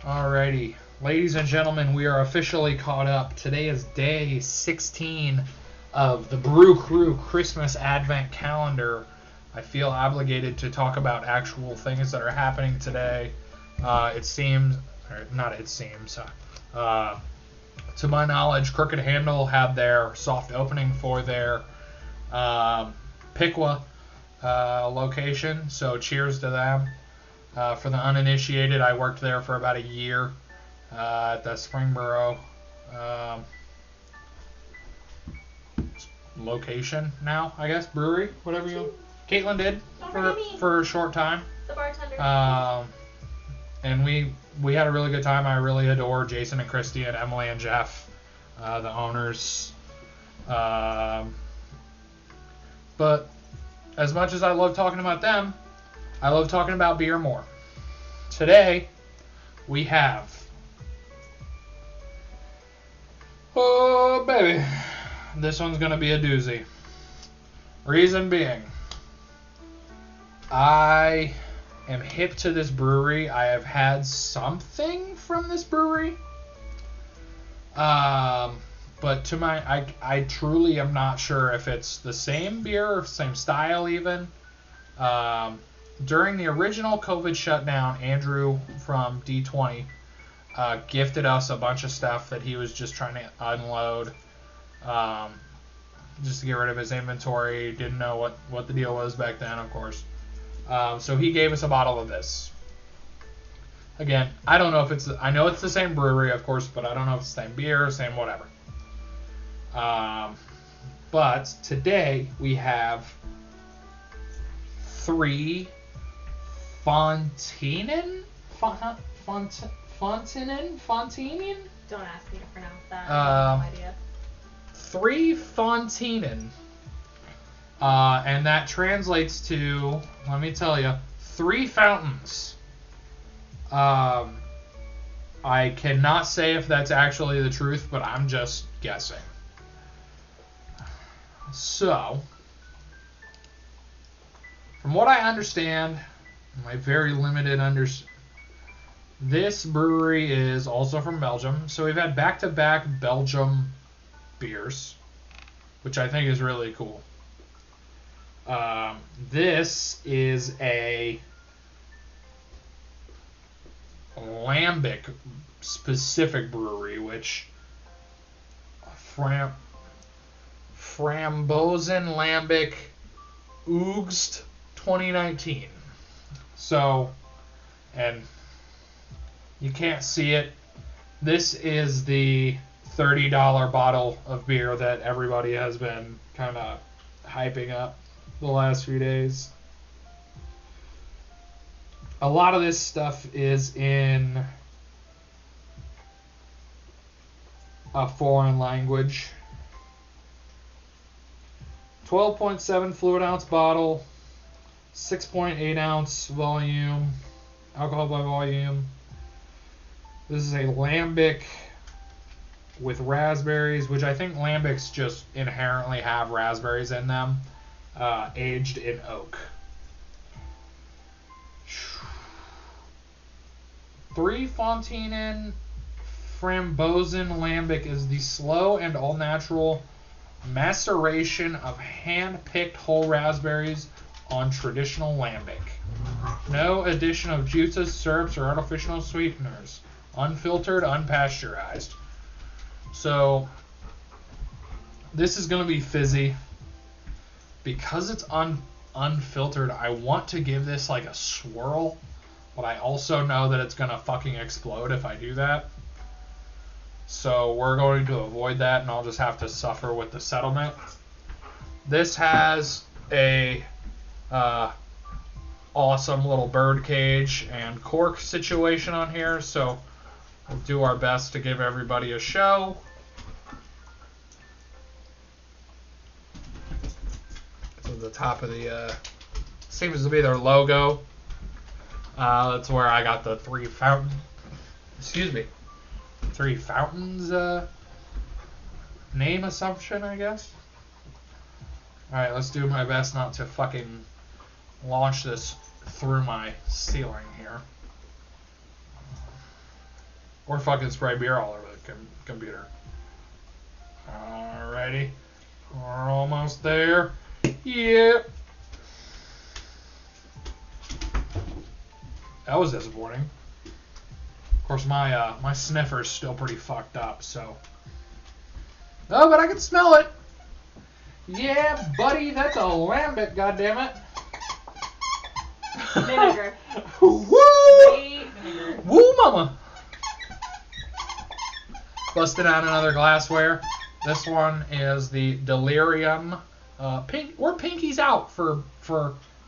Alrighty. Ladies and gentlemen, we are officially caught up. Today is day 16 of the Brew Crew Christmas Advent Calendar. I feel obligated to talk about actual things that are happening today. To my knowledge, Crooked Handle had their soft opening for their Piqua location, so cheers to them. For the uninitiated, I worked there for about a year at the Springboro location now, I guess, brewery, whatever you... Kaitlyn did for a short time. The bartender. And we had a really good time. I really adore Jason and Christy and Emily and Jeff, the owners. But as much as I love talking about them, I love talking about beer more. Today, we have... Oh, baby. This one's going to be a doozy. Reason being, I am hip to this brewery. I have had something from this brewery. But to I truly am not sure if it's the same beer or same style even. During the original COVID shutdown, Andrew from D20 gifted us a bunch of stuff that he was just trying to unload, just to get rid of his inventory. Didn't know what the deal was back then, of course. So he gave us a bottle of this. Again, I don't know if it's... I know it's the same brewery, of course, but I don't know if it's the same beer, same whatever. But today we have 3 Fonteinen? Fonteinen? Don't ask me to pronounce that. I have no idea. 3 Fonteinen. And that translates to, let me tell you, 3 fountains. I cannot say if that's actually the truth, but I'm just guessing. So, from what I understand, my very limited this brewery is also from Belgium. So we've had back-to-back Belgium beers, which I think is really cool. This is a Lambic specific brewery, which Frambozenlambik Oogst 2019. So, and you can't see it. This is the $30 bottle of beer that everybody has been kind of hyping up the last few days. A lot of this stuff is in a foreign language. 12.7 fluid ounce bottle, 6.8 ounce volume, alcohol by volume. This is a Lambic with raspberries, which I think Lambics just inherently have raspberries in them, aged in oak. 3 Fonteinen Frambozenlambik is the slow and all-natural maceration of hand-picked whole raspberries on traditional lambic. No addition of juices, syrups, or artificial sweeteners. Unfiltered, unpasteurized. So, this is going to be fizzy. Because it's unfiltered, I want to give this like a swirl, but I also know that it's going to fucking explode if I do that. So we're going to avoid that, and I'll just have to suffer with the settlement. This has a awesome little bird cage and cork situation on here, so we'll do our best to give everybody a show. So the top of the seems to be their logo. That's where I got the 3 fountains. Excuse me. 3 fountains name assumption, I guess. Alright, let's do my best not to fucking launch this through my ceiling here. Or fucking spray beer all over the computer. Alrighty. We're almost there. Yep. That was disappointing. Of course, my sniffer's still pretty fucked up, so. Oh, but I can smell it. Yeah, buddy, that's a lambic, goddammit. Vinegar. Woo! Great vinegar. Woo, mama. Busted out another glassware. This one is the Delirium. We're pinkies out for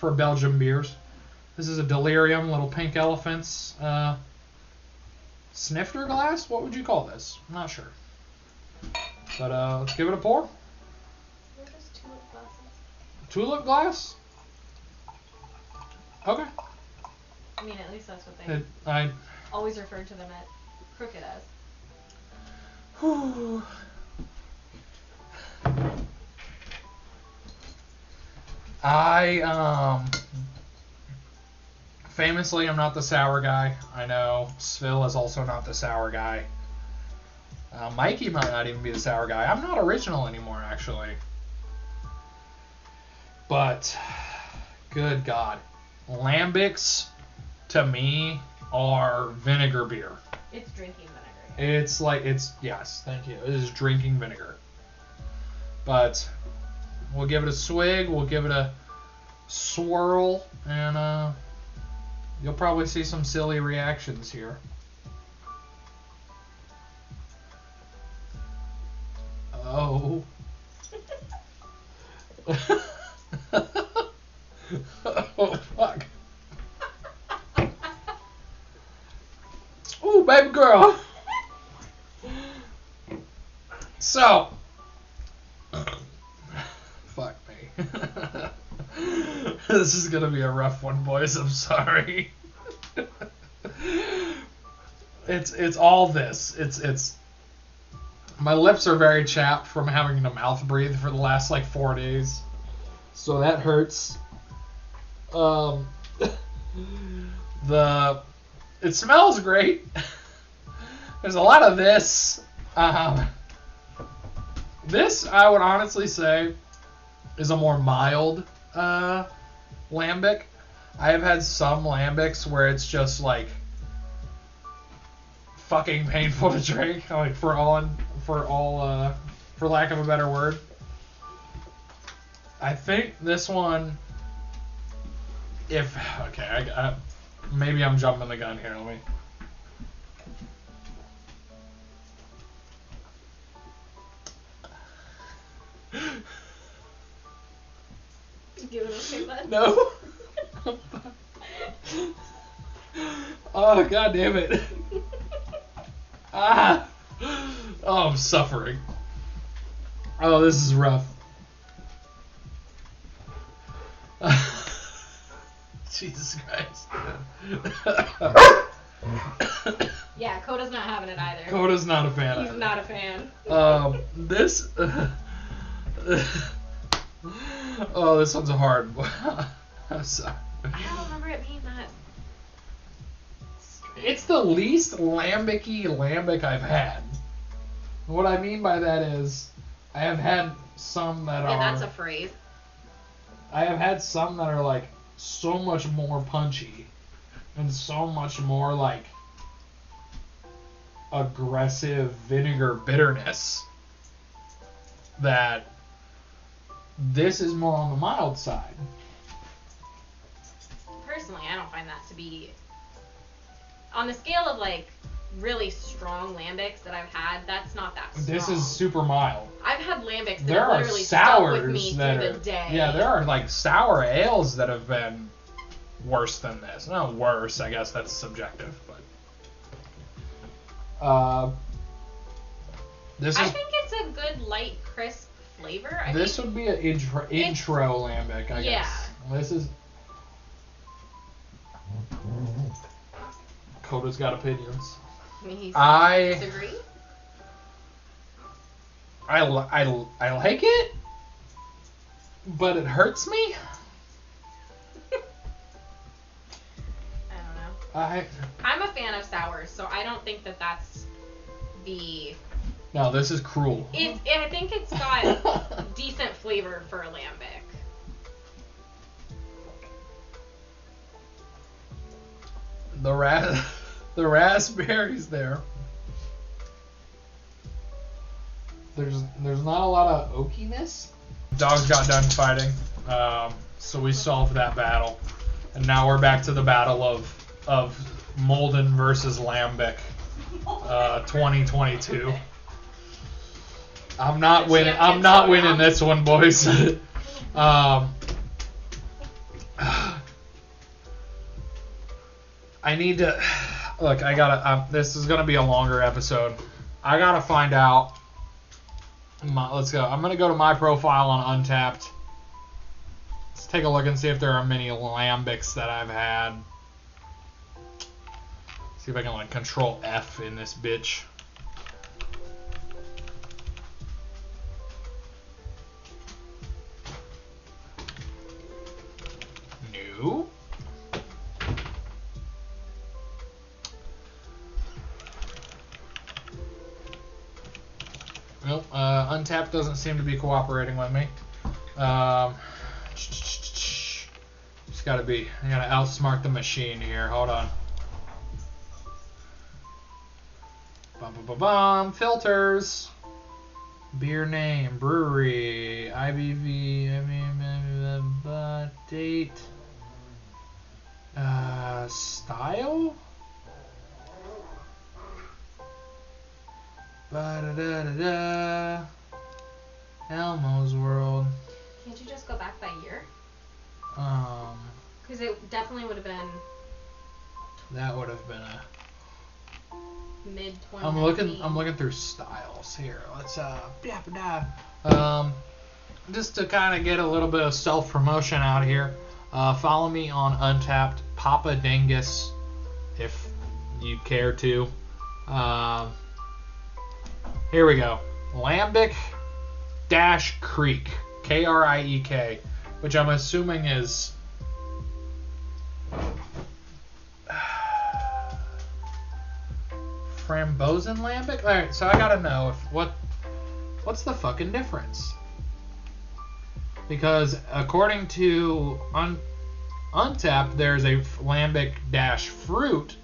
Belgium beers. This is a Delirium, little pink elephants. Snifter glass? What would you call this? I'm not sure. But let's give it a pour. They're just tulip glasses. Tulip glass? Okay. I mean, at least that's what they always referred to them at Crooked as. Whew. Famously, I'm not the sour guy. I know Svil is also not the sour guy. Mikey might not even be the sour guy. I'm not original anymore, actually. But, good God. Lambics, to me, are vinegar beer. It's drinking vinegar. Yes, thank you. It is drinking vinegar. But, we'll give it a swig, we'll give it a swirl, and you'll probably see some silly reactions here. Oh. Oh, fuck. Ooh, baby girl. So. Fuck me. This is gonna be a rough one, boys. I'm sorry. It's all this. It's. My lips are very chapped from having to mouth breathe for the last 4 days, so that hurts. It smells great. There's a lot of this. This I would honestly say is a more mild lambic. I have had some lambics where it's just fucking painful to drink, for lack of a better word. I think this one, maybe I'm jumping the gun here. Let me. Give it okay, bud? No. Oh, god damn it. Ah. Oh, I'm suffering. Oh, this is rough. Jesus Christ. Yeah, Coda's not having it either. Coda's not a fan of it. He's not a fan. This... Oh, this one's a hard one. I'm sorry. I don't remember it being that... It's the least lambic-y lambic I've had. What I mean by that is, I have had some that are... Yeah, that's a phrase. I have had some that are so much more punchy and so much more aggressive vinegar bitterness that this is more on the mild side. Personally, I don't find that to be... On the scale of really strong lambics that I've had, that's not that strong. This is super mild. I've had lambics that There have are literally stuck sours with me that through are, the day. yeah, there are sour ales that have been worse than this. Not worse, I guess that's subjective, but this is. I think it's a good light, crisp flavor. This would be an intro lambic, I guess. This is. Coda's got opinions. I disagree. I like it, but it hurts me. I don't know. I'm a fan of sours, so I don't think that that's the... No, this is cruel. I think it's got decent flavor for a lambic. The raspberries there. There's not a lot of oakiness. Dogs got done fighting, so we solved that battle, and now we're back to the battle of Molden versus Lambic, 2022. I'm not winning. I'm not winning this one, boys. I need to look. I gotta. This is gonna be a longer episode. I gotta find out. Let's go. I'm gonna go to my profile on Untapped. Let's take a look and see if there are many lambics that I've had. See if I can like Control F in this bitch. New. Nope, Untapped doesn't seem to be cooperating with me. Just gotta outsmart the machine here. Hold on. Bum. Filters. Beer name, brewery, IBV, date, style. Elmo's World. Can't you just go back by year? Because it definitely would have been. That would have been a. Mid 20. I'm looking through styles here. Let's just to kind of get a little bit of self promotion out here. Follow me on Untapped, Papa Dingus, if you care to. Here we go. Lambic Creek, Kriek, which I'm assuming is Frambozenlambik. All right, so I gotta know what's the fucking difference? Because according to Untapped, there's a Lambic fruit,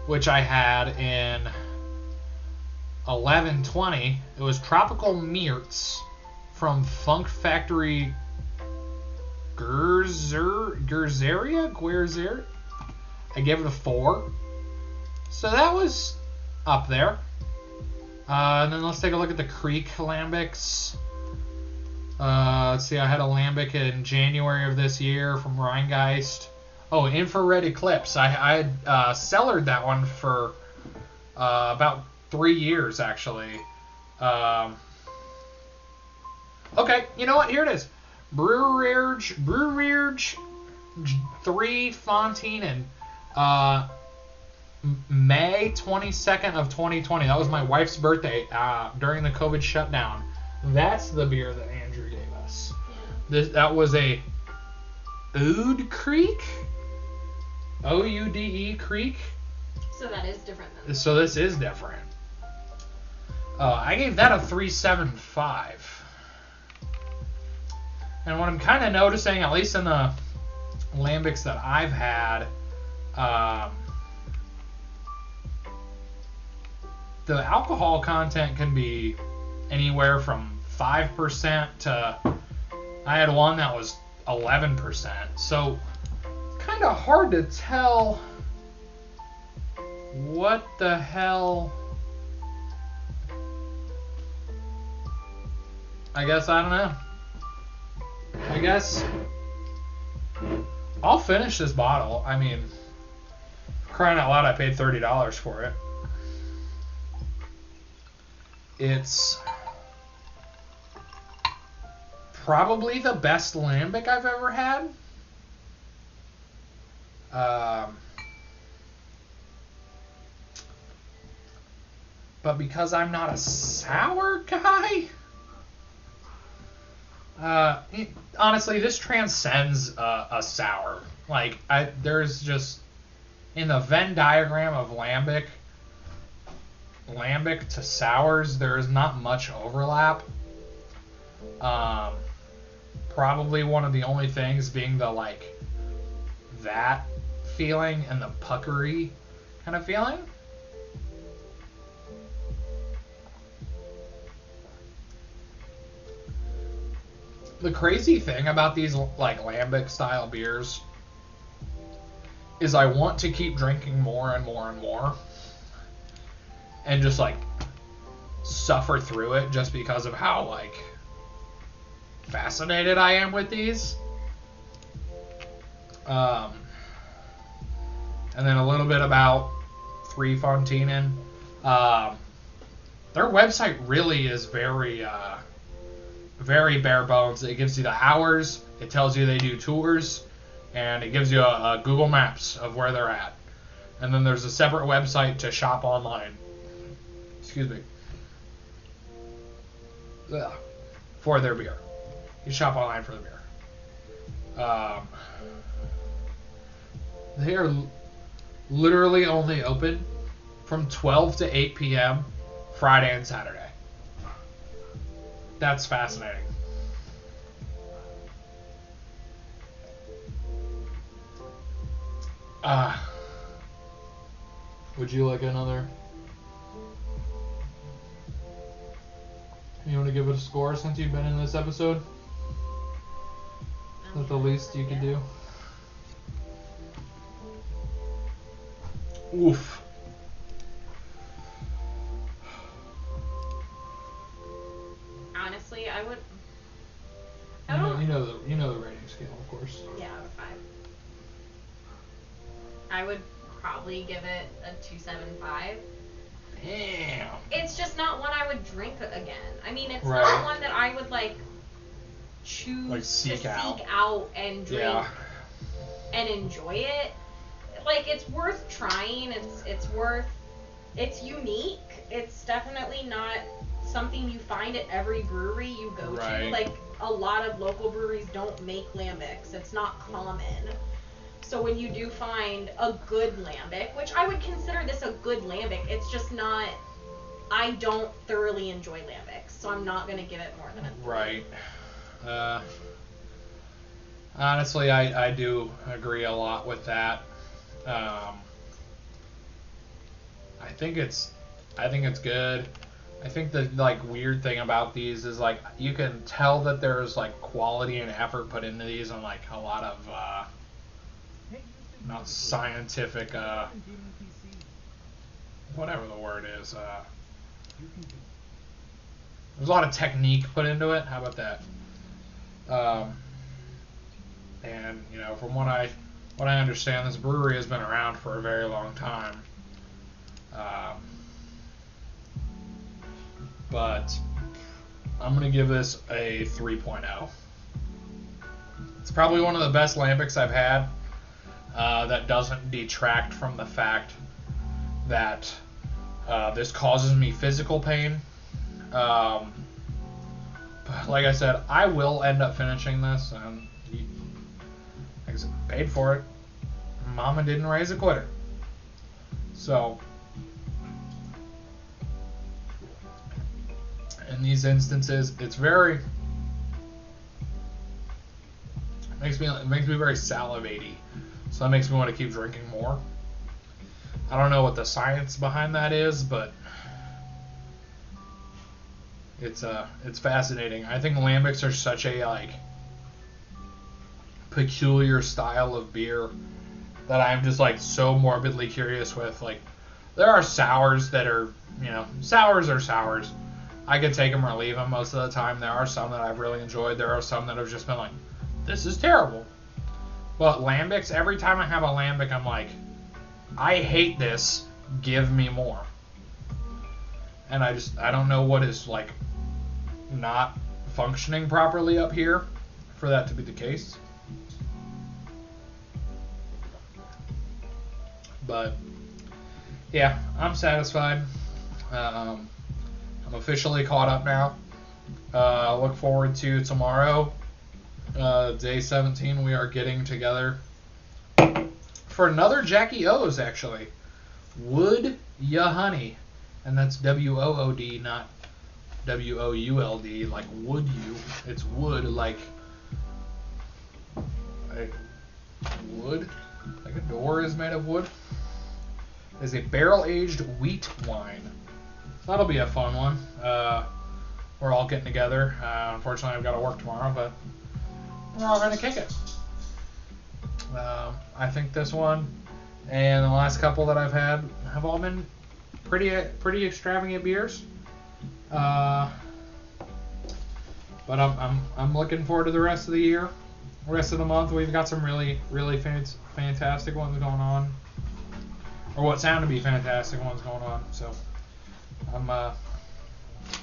which I had in 11/20. It was Tropical Mirts from Funk Factory Guerzeria. I gave it a 4. So that was up there. And then let's take a look at the Creek Lambics. Let's see, I had a Lambic in January of this year from Rheingeist. Oh, Infrared Eclipse. I had cellared that one for about 3 years, actually. Okay, you know what? Here it is. Brewery 3 Fonteinen. May 22nd of 2020. That was my wife's birthday during the COVID shutdown. That's the beer that Andrew gave us. Yeah. That was a Oude Creek? Oude Creek? So that is different then. So this is different. I gave that a 3.75. And what I'm kind of noticing, at least in the Lambics that I've had, the alcohol content can be anywhere from 5% to, I had one that was 11%. So it's kind of hard to tell what the hell. I guess I don't know. I guess I'll finish this bottle. I mean, crying out loud, I paid $30 for it. It's probably the best Lambic I've ever had. But because I'm not a sour guy, honestly, this transcends a sour. Like, there's just in the Venn diagram of lambic to sours, there is not much overlap. Probably one of the only things being the like that feeling and the puckery kind of feeling. The crazy thing about these like lambic style beers is I want to keep drinking more and more and more and just like suffer through it just because of how like fascinated I am with these. And then a little bit about Fonteinen. Their website really is very bare bones. It gives you the hours, it tells you they do tours, and it gives you a Google Maps of where they're at. And then there's a separate website to shop online. Excuse me. Ugh. For their beer. You shop online for the beer. They are literally only open from 12 to 8 p.m. Friday and Saturday. That's fascinating. Would you like another? You want to give it a score since you've been in this episode? Is that the least you could do? Oof. Honestly, I would. You know the rating scale, of course. Yeah, out of 5. I would probably give it a 2.75. Damn. It's just not one I would drink again. I mean, it's Right. not one that I would like choose Like to seek out. and drink Yeah. and enjoy it. Like, it's worth trying. It's unique. It's definitely not something you find at every brewery you go Right. to. Like, a lot of local breweries don't make lambics. It's not common. So when you do find a good lambic, which I would consider this a good lambic, it's just not. I don't thoroughly enjoy lambics, so I'm not gonna give it more than a 3. Right. Honestly, I do agree a lot with that. I think it's good. I think the like weird thing about these is like you can tell that there's like quality and effort put into these and like a lot of not scientific whatever the word is. There's a lot of technique put into it. How about that? And you know, from what I understand, this brewery has been around for a very long time. But I'm gonna give this a 3.0. It's probably one of the best lambics I've had. That doesn't detract from the fact that this causes me physical pain. But like I said, I will end up finishing this, and like I said, paid for it. Mama didn't raise a quitter. So in these instances, it's very it makes me very salivaty. So that makes me want to keep drinking more. I don't know what the science behind that is, but it's fascinating. I think lambics are such a like peculiar style of beer that I'm just like so morbidly curious with. Like, there are sours that are, you know, sours are sours. I could take them or leave them most of the time. There are some that I've really enjoyed. There are some that have just been like, this is terrible. But lambics, every time I have a lambic, I'm like, I hate this. Give me more. And I don't know what is like not functioning properly up here for that to be the case. But yeah, I'm satisfied. I'm officially caught up now. Look forward to tomorrow, day 17. We are getting together for another Jackie O's, actually. Wood Ya Honey. And that's W-O-O-D, not W-O-U-L-D, like would you. It's wood, like wood. Like a door is made of wood. Is a barrel-aged wheat wine. So that'll be a fun one. We're all getting together. Unfortunately, I've got to work tomorrow, but we're all going to kick it. I think this one and the last couple that I've had have all been pretty extravagant beers. But I'm looking forward to the rest of the year. The rest of the month, we've got some really fantastic ones going on, or what sound to be fantastic ones going on. So I'm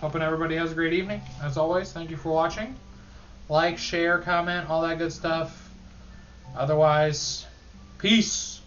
hoping everybody has a great evening. As always, thank you for watching. Like, share, comment, all that good stuff. Otherwise, peace.